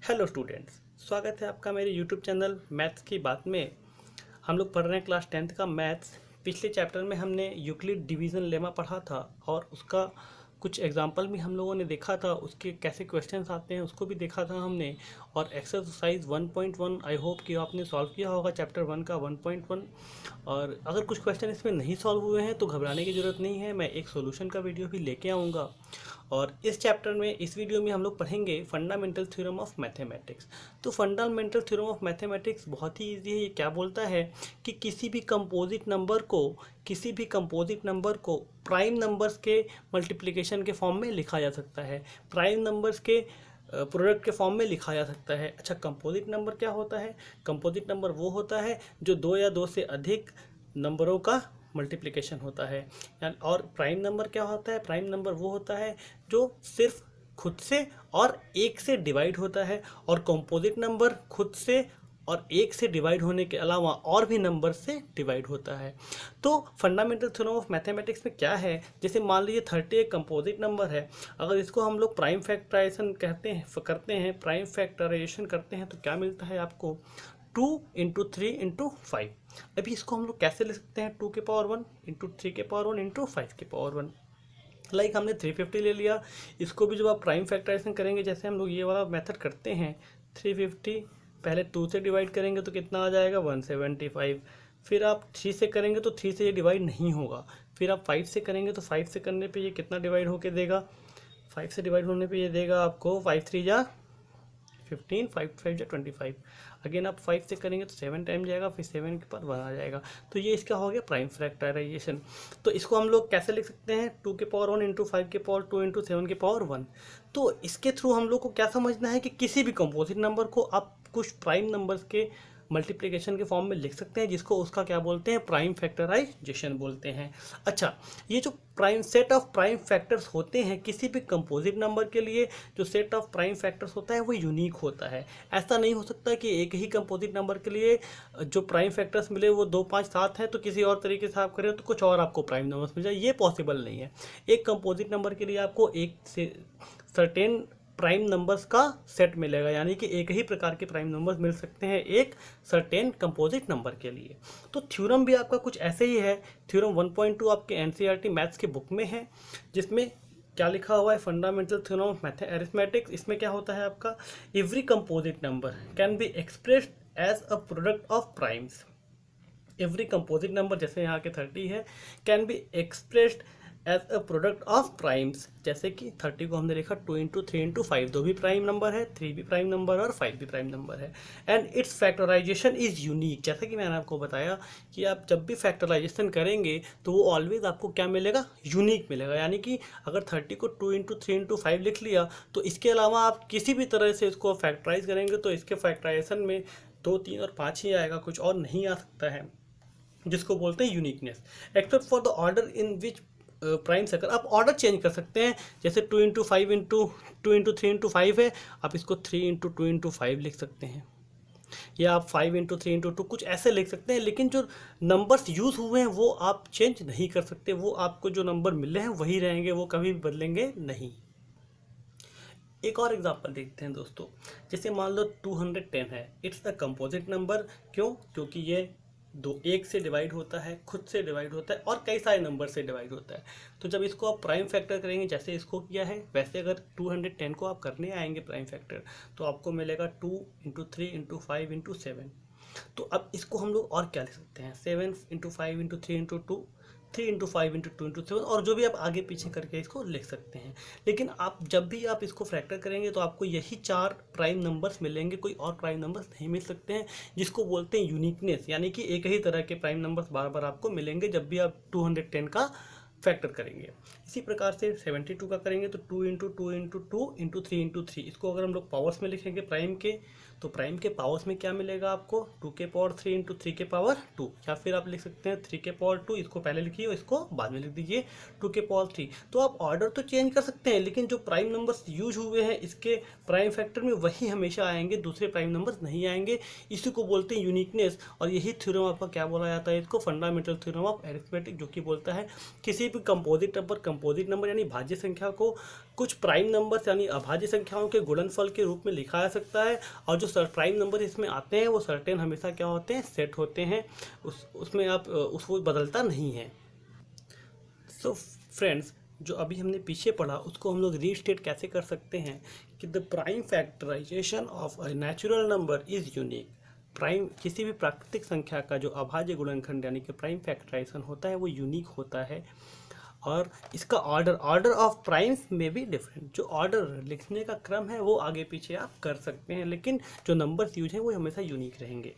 Hello students, स्वागत है आपका मेरे यूट्यूब चैनल मैथ्स की बात में। हम लोग पढ़ रहे हैं क्लास 10th का मैथ्स। पिछले चैप्टर में हमने यूक्लिड डिवीज़न लेमा पढ़ा था और उसका कुछ एग्जांपल भी हम लोगों ने देखा था, उसके कैसे क्वेश्चंस आते हैं उसको भी देखा था हमने। और एक्सरसाइज 1.1 आई होप कि आपने सॉल्व किया होगा चैप्टर 1 का 1.1। और अगर कुछ क्वेश्चन इसमें नहीं सॉल्व हुए हैं तो घबराने की ज़रूरत नहीं है, मैं एक सॉल्यूशन का वीडियो भी लेके आऊँगा। और इस चैप्टर में इस वीडियो में हम लोग पढ़ेंगे फंडामेंटल थ्योरम ऑफ मैथमेटिक्स। तो फंडामेंटल थ्योरम ऑफ मैथमेटिक्स बहुत ही ईजी है। ये क्या बोलता है कि किसी भी कंपोजिट नंबर को प्राइम नंबर्स के मल्टीप्लिकेशन के फॉर्म में लिखा जा सकता है, प्राइम नंबर्स के प्रोडक्ट के फॉर्म में लिखा जा सकता है। अच्छा, कंपोजिट नंबर क्या होता है? कंपोजिट नंबर वो होता है जो दो या दो से अधिक नंबरों का मल्टीप्लिकेशन होता है। और प्राइम नंबर क्या होता है? प्राइम नंबर वो होता है जो सिर्फ खुद से और एक से डिवाइड होता है। और कंपोजिट नंबर खुद से और एक से डिवाइड होने के अलावा और भी नंबर से डिवाइड होता है। तो फंडामेंटल थ्योरम ऑफ मैथमेटिक्स में क्या है, जैसे मान लीजिए 30 एक कंपोजिट नंबर है। अगर इसको हम लोग प्राइम फैक्टराइजेशन प्राइम फैक्टराइजेशन करते हैं तो क्या मिलता है आपको? 2 इंटू 3 इंटू 5। अभी इसको हम लोग कैसे लिख सकते हैं? 2 के पावर 1 इंटू 3 के पावर 1 इंटू 5 के पावर 1। लाइक हमने 350 ले लिया। इसको भी जब आप प्राइम फैक्टराइजेशन करेंगे, जैसे हम लोग ये वाला मेथड करते हैं, 350 पहले 2 से डिवाइड करेंगे तो कितना आ जाएगा? 175। फिर आप 3 से करेंगे तो 3 से ये डिवाइड नहीं होगा। फिर आप 5 से करेंगे तो 5 से करने पे ये कितना डिवाइड होके देगा? 5 से डिवाइड होने पे ये देगा आपको 5 3 जा 15, 5 5 जा 25। अगेन आप 5 से करेंगे तो 7 टाइम जाएगा, फिर 7 के बाद 1 आ जाएगा। तो ये इसका हो गया प्राइम फैक्टराइजेशन। तो इसको हम लोग कैसे लिख सकते हैं? 2 के पावर 1 इंटू 5 के पावर 2 इंटू 7 के पावर 1। तो इसके थ्रू हम लोग को क्या समझना है कि किसी भी कंपोजिट नंबर को आप कुछ प्राइम नंबर्स के मल्टीप्लिकेशन के फॉर्म में लिख सकते हैं, जिसको उसका क्या बोलते हैं? प्राइम फैक्टराइजेशन बोलते हैं। अच्छा, ये जो prime set of prime factors होते हैं किसी भी कंपोजिट नंबर के लिए, जो सेट ऑफ प्राइम फैक्टर्स होता है वो यूनिक होता है। ऐसा नहीं हो सकता कि एक ही कंपोजिट नंबर के लिए जो प्राइम फैक्टर्स मिले वो 2 5 7 है, तो किसी और तरीके से आप करें तो कुछ और आपको प्राइम नंबर्स मिल जाए। ये पॉसिबल नहीं है। एक कंपोजिट नंबर के लिए आपको एक से सर्टेन प्राइम नंबर्स का सेट मिलेगा, यानी कि एक ही प्रकार के प्राइम नंबर्स मिल सकते हैं एक सर्टेन कंपोजिट नंबर के लिए। तो थ्योरम भी आपका कुछ ऐसे ही है। थ्योरम 1.2 आपके एनसीईआरटी मैथ्स के बुक में है, जिसमें क्या लिखा हुआ है? Fundamental theorem of mathematics. इसमें क्या होता है आपका? Every composite number can be expressed as a product of primes. Every composite number, जैसे यहाँ के 30 है, can be expressed as a product of primes. जैसे कि 30 को हमने देखा 2 इंटू 3 इंटू 5, 2 भी प्राइम नंबर है, 3 भी प्राइम नंबर है और 5 भी प्राइम नंबर है। And its factorisation is unique. जैसे कि मैंने आपको बताया कि आप जब भी फैक्टराइजेशन करेंगे तो वो ऑलवेज आपको क्या मिलेगा? यूनिक मिलेगा। यानी कि अगर 30 को 2 इंटू 3 इंटू 5 लिख लिया तो इसके अलावा आप किसी भी तरह से इसको फैक्टराइज करेंगे तो इसके फैक्टराइजेशन में 2 3 और 5 ही आएगा, कुछ और नहीं आ सकता है, जिसको बोलते हैं uniqueness. Except for the order in which prime circle. आप ऑर्डर चेंज कर सकते हैं। जैसे 2 इंटू 5 इंटू 2 इंटू 3 इंटू 5 है, आप इसको 3 इंटू 2 इंटू 5 लिख सकते हैं, या आप 5 इंटू 3 इंटू 2 कुछ ऐसे लिख सकते हैं। लेकिन जो नंबर्स यूज़ हुए हैं वो आप चेंज नहीं कर सकते। वो आपको जो नंबर मिले हैं वही रहेंगे, वो कभी भी बदलेंगे नहीं। एक और एग्जांपल देखते हैं दोस्तों। जैसे मान लो 210 है, इट्स अ कंपोजिट नंबर। क्यों? क्योंकि ये एक से डिवाइड होता है, खुद से डिवाइड होता है और कई सारे नंबर से डिवाइड होता है। तो जब इसको आप प्राइम फैक्टर करेंगे, जैसे इसको किया है, वैसे अगर 210 को आप करने आएंगे प्राइम फैक्टर तो आपको मिलेगा 2 इंटू 3 इंटू 5 इंटू 7। तो अब इसको हम लोग और क्या लिख सकते हैं? 7 into 5 into 3 into 2, 3 into 5 into 2 into 7, और जो भी आप आगे पीछे करके इसको लिख सकते हैं। लेकिन आप जब भी आप इसको फैक्टर करेंगे तो आपको यही 4 प्राइम नंबर्स मिलेंगे, कोई और प्राइम नंबर्स नहीं मिल सकते हैं, जिसको बोलते हैं यूनिकनेस। यानी कि एक ही तरह के प्राइम नंबर्स बार बार आपको मिलेंगे जब भी आप 210 का फैक्टर करेंगे। इसी प्रकार से 72 का करेंगे तो 2 इंटू 2 इंटू 2 इंटू 3 इंटू 3। इसको अगर हम लोग पावर्स में लिखेंगे प्राइम के, तो प्राइम के पावर्स में क्या मिलेगा आपको? 2 के पावर 3 इंटू 3 के पावर 2, या फिर आप लिख सकते हैं 3 के पावर 2। इसको पहले लिखिए और इसको बाद में लिख दीजिए 2 के पावर 3। तो आप ऑर्डर तो चेंज कर सकते हैं, लेकिन जो प्राइम नंबर्स यूज हुए हैं इसके प्राइम फैक्टर में वही हमेशा आएंगे, दूसरे प्राइम नंबर्स नहीं आएंगे। इसी को बोलते हैं यूनिकनेस। और यही थ्योरम आपका क्या बोला जाता है? इसको फंडामेंटल थ्योरम ऑफ अरिथमेटिक, जो कि बोलता है किसी भी कंपोजिट नंबर कंपोजिट नंबर यानी भाज्य संख्या को कुछ प्राइम नंबर यानी अभाज्य संख्याओं के गुणनफल के रूप में लिखा जा सकता है, और जो प्राइम नंबर इसमें आते हैं वो सर्टेन हमेशा क्या होते हैं, सेट होते हैं, उसमें आप उसको बदलता नहीं है। सो फ्रेंड्स, जो अभी हमने पीछे पढ़ा उसको हम लोग रीस्टेट कैसे कर सकते हैं कि the prime factorisation of a natural number is unique. Prime किसी भी प्राकृतिक संख्या का जो अभाज्य गुणनखंड यानी कि प्राइम फैक्टराइजेशन होता है वो यूनिक होता है, और इसका ऑर्डर ऑफ प्राइम्स में भी डिफरेंट, जो ऑर्डर लिखने का क्रम है वो आगे पीछे आप कर सकते हैं, लेकिन जो नंबर्स यूज हैं वो हमेशा यूनिक रहेंगे।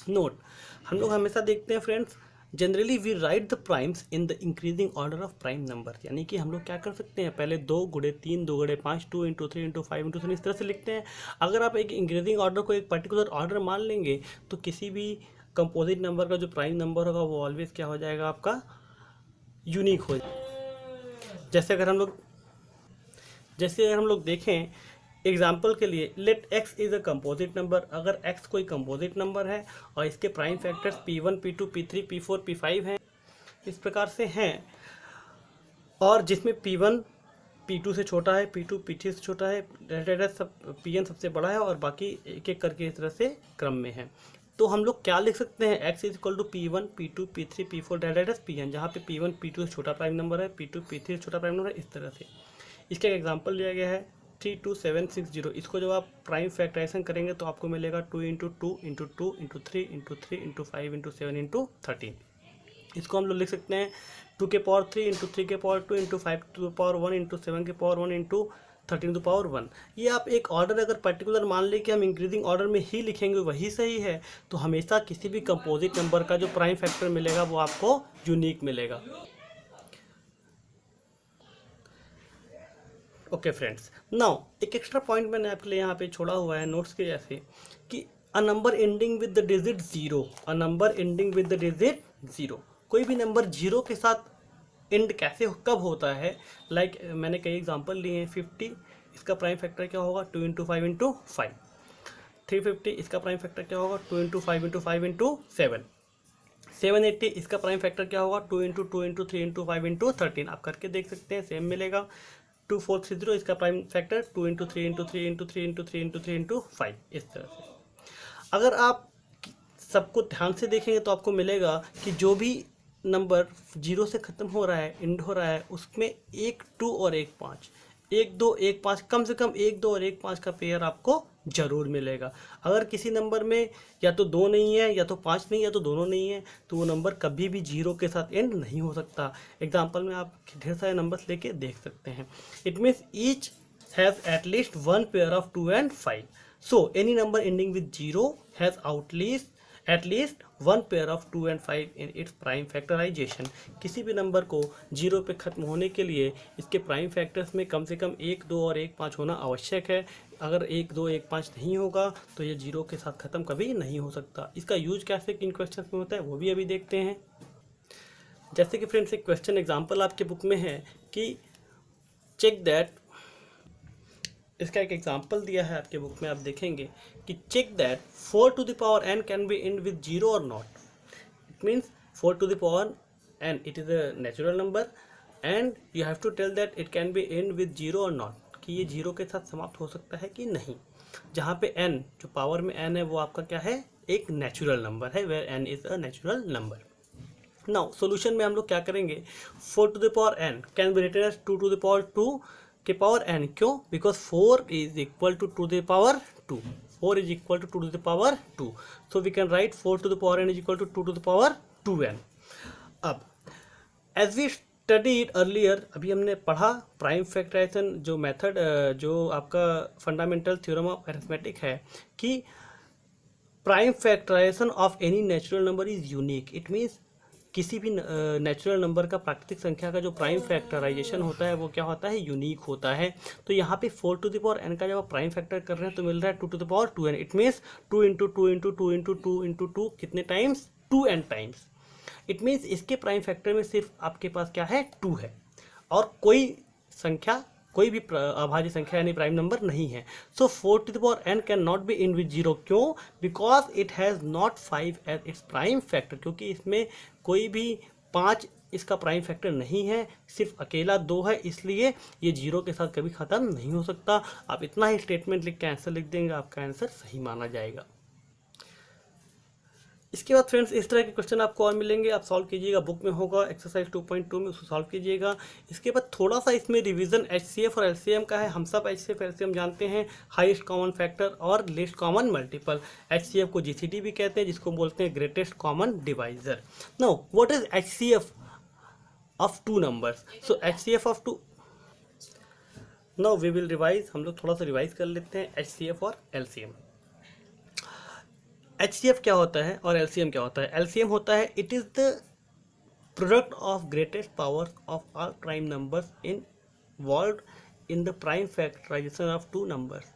नोट, हम लोग हमेशा देखते हैं friends, generally we write the primes in the increasing order of prime number, यानी कि हम लोग क्या कर सकते हैं, पहले 2 गुणे 3, 2 गुणे 5, 2 इंटू 3 इंटू 5 इंटू 7 इस तरह से लिखते हैं। अगर आप एक इंक्रीजिंग ऑर्डर को एक पर्टिकुलर ऑर्डर मान लेंगे तो किसी भी कंपोजिट नंबर का जो प्राइम नंबर होगा वो ऑलवेज क्या हो जाएगा, आपका यूनिक हो जाएगा। जैसे अगर हम लोग देखें एग्जाम्पल के लिए, let x is a composite number, अगर x कोई कंपोजिट नंबर है और इसके prime factors p1, p2, p3, p4, p5 हैं, इस प्रकार से हैं, और जिसमें p1 p2 से छोटा है, p2 p3 से छोटा है, सब pn सबसे बड़ा है, और बाकी एक एक करके इस तरह से क्रम में है, तो हम लोग क्या लिख सकते हैं, x is equal to p1, p2, p3, p4 pn, जहाँ पे p1 p2 से छोटा प्राइम नंबर है, p2 p3 से छोटा प्राइम नंबर है, इस तरह से। इसका एक एग्जाम्पल लिया गया है 32760। इसको जब आप प्राइम फैक्टराइजेशन करेंगे तो आपको मिलेगा 2 into 2 into 2 into 3 into 3 into 5 into 7 into 13। इसको हम लोग लिख सकते हैं 2 के पावर 3 इंटू 3 के power 2 into 5 to power 1 into 7 के पावर 1 इंटू 13 टू पावर 1। ये आप एक ऑर्डर अगर पर्टिकुलर मान लें कि हम इंक्रीजिंग ऑर्डर में ही लिखेंगे वही सही है, तो हमेशा किसी भी कंपोजिट नंबर का जो प्राइम फैक्टर मिलेगा वो आपको यूनिक मिलेगा। ओके फ्रेंड्स, नाउ एक एक्स्ट्रा पॉइंट मैंने आपके लिए यहाँ पे छोड़ा हुआ है नोट्स के जैसे, कि a number ending with the digit 0, a number ending with the digit 0, कोई भी नंबर 0 के साथ एंड कैसे कब होता है, लाइक मैंने कई एग्जांपल लिए हैं। 50 इसका प्राइम फैक्टर क्या होगा, 2 इंटू 5 इंटू 5। 350 इसका प्राइम फैक्टर क्या होगा, 2 इंटू 5 इंटू 5 इंटू 7। 780 इसका प्राइम फैक्टर क्या होगा, 2 इंटू 2 इंटू 3 इंटू 5 इंटू 13। आप करके देख सकते हैं, सेम मिलेगा। 2430 इसका prime factor 2 into 3 into 3 into 3 into 3 into 3 into 5, इस तरह से। अगर आप सबको ध्यान से देखेंगे तो आपको मिलेगा कि जो भी नंबर 0 से ख़त्म हो रहा है, एंड हो रहा है, उसमें 1 2 और 1 5, 1 2 1 5, कम से कम 1 2 और 1 5 का पेयर आपको जरूर मिलेगा। अगर किसी नंबर में या तो 2 नहीं है, या तो 5 नहीं, या तो दोनों नहीं है, तो वो नंबर कभी भी 0 के साथ एंड नहीं हो सकता। एग्जाम्पल में आप ढेर सारे नंबर्स लेके देख सकते हैं। It means each has at least 1 pair of 2 and 5। So any number ending with 0 has at least 1 pair of 2 and 5 in its prime factorization। किसी भी नंबर को 0 पे ख़त्म होने के लिए इसके प्राइम फैक्टर्स में कम से कम 1 2 और 1 5 होना आवश्यक है। अगर 1 2 1 5 नहीं होगा तो ये 0 के साथ ख़त्म कभी नहीं हो सकता। इसका यूज कैसे किन क्वेश्चन में होता है वो भी अभी देखते हैं। जैसे कि फ्रेंड्स एक क्वेश्चन एग्जाम्पल आपके बुक में है कि चेक दैट, इसका एक एग्जाम्पल दिया है आपके बुक में, आप देखेंगे कि check that 4 to the power n can be end with 0 और not. It means 4 to the power n it is a natural number and you have to tell that it can be end with 0 और not, कि ये 0 के साथ समाप्त हो सकता है कि नहीं। जहाँ पे n जो पावर में n है वो आपका क्या है, एक नेचुरल नंबर है, where n is a natural number. Now solution में हम लोग क्या करेंगे, 4 to the power n can be written as 2 to the power 2 के पावर n। क्यों, because 4 is equal to 2 to the power 2, 4 is equal to 2 to the power 2, so we can write 4 to the power n is equal to 2 to the power 2n। अब as we studied earlier, अभी हमने पढ़ा prime factorisation जो method जो आपका fundamental theorem of arithmetic है, कि prime factorisation of any natural number is unique. It means किसी भी नेचुरल नंबर का प्राकृतिक संख्या का जो प्राइम फैक्टराइजेशन होता है वो क्या होता है, यूनिक होता है। तो यहाँ पे 4 to the power n का जब आप प्राइम फैक्टर कर रहे हैं तो मिल रहा है 2 to the power 2n। It means 2 into 2 into 2 into 2 into 2 कितने times, 2n times. It means इसके प्राइम फैक्टर में सिर्फ आपके पास क्या है, 2 है, और कोई संख्या, कोई भी अभाज्य संख्या यानी प्राइम नंबर नहीं है। So 4 to the power n can not be in with 0। क्यों, because it has not 5 as its prime factor, क्योंकि इसमें कोई भी 5 इसका प्राइम फैक्टर नहीं है, सिर्फ अकेला 2 है, इसलिए ये 0 के साथ कभी ख़त्म नहीं हो सकता। आप इतना ही स्टेटमेंट लिख के आंसर लिख देंगे, आपका आंसर सही माना जाएगा। इसके बाद फ्रेंड्स इस तरह के क्वेश्चन आपको और मिलेंगे, आप सॉल्व कीजिएगा, बुक में होगा एक्सरसाइज 2.2 में, उसको सॉल्व कीजिएगा। इसके बाद थोड़ा सा इसमें रिवीजन HCF और LCM का है। हम सब HCF LCM जानते हैं, हाईएस्ट कॉमन फैक्टर और लीस्ट कॉमन मल्टीपल। HCF को GCD भी कहते हैं, जिसको बोलते हैं greatest common divisor. Now what is HCF of two numbers? So HCF of two, now we will revise, हम लोग थोड़ा सा रिवाइज कर लेते हैं HCF और LCM। HCF क्या होता है और LCM क्या होता है? LCM होता है it is the product of greatest power of all prime numbers involved in the prime factorisation of two numbers.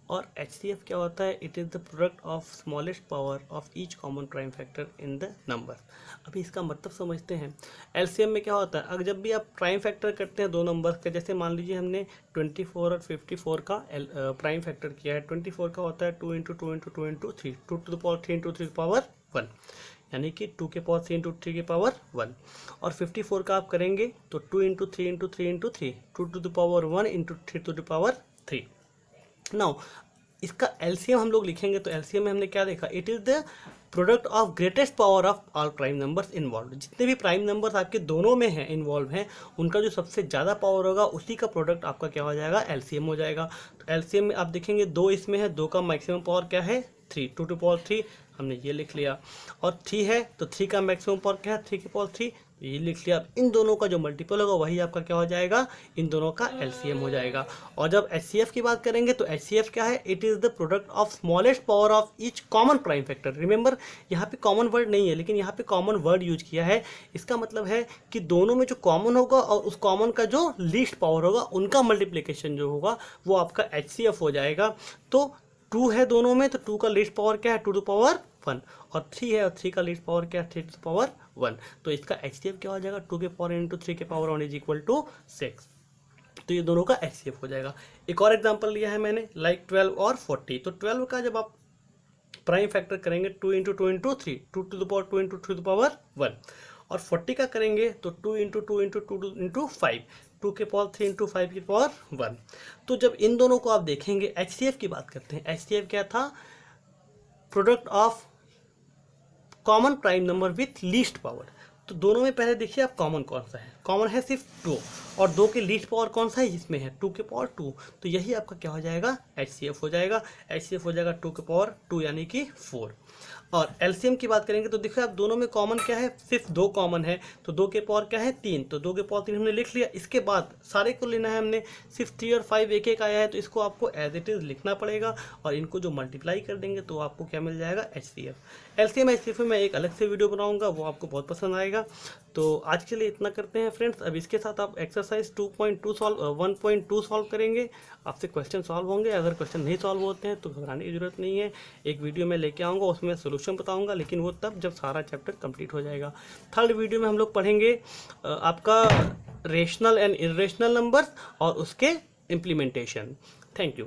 और HCF क्या होता है? It is the product of smallest power of each common prime factor in the number. अभी इसका मतलब समझते हैं। LCM में क्या होता है? अगर जब भी आप प्राइम फैक्टर करते हैं दो नंबर्स का, जैसे मान लीजिए हमने 24 और 54 का प्राइम फैक्टर किया है। 24 का होता है 2 × 2 × 2 × 3, 2 to the power 3 × 3 to the power 1, यानी कि 2 के पावर 3 × 3 के पावर 1। और 54 का आप करेंगे तो 2 × 3 × 3 × 3, 2 to the power 1 × 3 to the power 3। Now इसका LCM हम लोग लिखेंगे तो LCM में हमने क्या देखा? It is the product of greatest power of all prime numbers involve. जितने भी प्राइम नंबर्स आपके दोनों में हैं, इन्वॉल्व हैं, उनका जो सबसे ज़्यादा पावर होगा उसी का प्रोडक्ट आपका क्या हो जाएगा? LCM हो जाएगा। तो LCM में आप देखेंगे 2 इसमें है, 2 का मैक्सिमम पावर क्या है? 3, 2 to the power 3 हमने ये लिख लिया। और 3 है तो 3 का मैक्सिमम पावर क्या है? 3 की पावर 3, ये लिख लिया। अब इन दोनों का जो मल्टीपल होगा वही आपका क्या हो जाएगा? इन दोनों का LCM हो जाएगा। और जब HCF की बात करेंगे तो HCF क्या है? It is the product of smallest power of each common prime factor. Remember यहाँ पे कॉमन वर्ड नहीं है, लेकिन यहाँ पे कॉमन वर्ड यूज किया है। इसका मतलब है कि दोनों में जो कॉमन होगा और उस कॉमन का जो लीस्ट पावर होगा उनका मल्टीप्लिकेशन जो होगा वो आपका HCF हो जाएगा। तो 2 है दोनों में, तो 2 का लीस्ट पावर क्या है? 2 to the power 1। और 3 है और 3 का लीस्ट पावर क्या है? 3 to the power 1। तो इसका HCF क्या हो जाएगा? 2 के पावर इंटू 3 के पावर 1 इज इक्वल टू 6। तो ये दोनों का HCF हो जाएगा। एक और एग्जांपल लिया है मैंने, लाइक 12 और 40। तो 12 का जब आप प्राइम फैक्टर करेंगे 2 × 2 × 3, 2 to the power 2 × 2 to the power 1। और 40 का करेंगे तो 2 × 2 × 2 × 5, 2 के पावर 3 × 5 की पावर 1। तो जब इन दोनों को आप देखेंगे, HCF की बात करते हैं। HCF क्या था? Product of common prime number with least power. तो दोनों में पहले देखिए आप कॉमन कौन सा है? कॉमन है सिर्फ 2, और 2 के लीस्ट पावर कौन सा है? इसमें है 2 के पावर 2। तो यही आपका क्या हो जाएगा? HCF हो जाएगा। HCF हो जाएगा 2 के पावर 2 यानी कि 4। और LCM की बात करेंगे तो देखिए आप दोनों में कॉमन क्या है? सिर्फ 2 कॉमन है, तो 2 के पावर क्या है? 3। तो 2 के पावर 3 हमने लिख लिया। इसके बाद सारे को लेना है हमने, सिर्फ 3 और 5 एक एक आया है, तो इसको आपको एज इट इज़ लिखना पड़ेगा और इनको जो मल्टीप्लाई कर देंगे तो आपको क्या मिल जाएगा? HCF। LCM HCF में मैं एक अलग से वीडियो बनाऊंगा, वो आपको बहुत पसंद आएगा। तो आज के लिए इतना करते हैं फ्रेंड्स। अब इसके साथ आप एक्सरसाइज 1.2 सॉल्व करेंगे। आपसे क्वेश्चन सॉल्व होंगे, अगर क्वेश्चन नहीं सॉल्व होते हैं तो घबराने की जरूरत नहीं है। एक वीडियो में लेके आऊँगा, उसमें सोल्यूशन बताऊँगा, लेकिन वो तब जब सारा चैप्टर कंप्लीट हो जाएगा। थर्ड वीडियो में हम लोग पढ़ेंगे आपका रेशनल एंड इर्रेशनल नंबर्स और उसके इम्प्लीमेंटेशन। Thank you.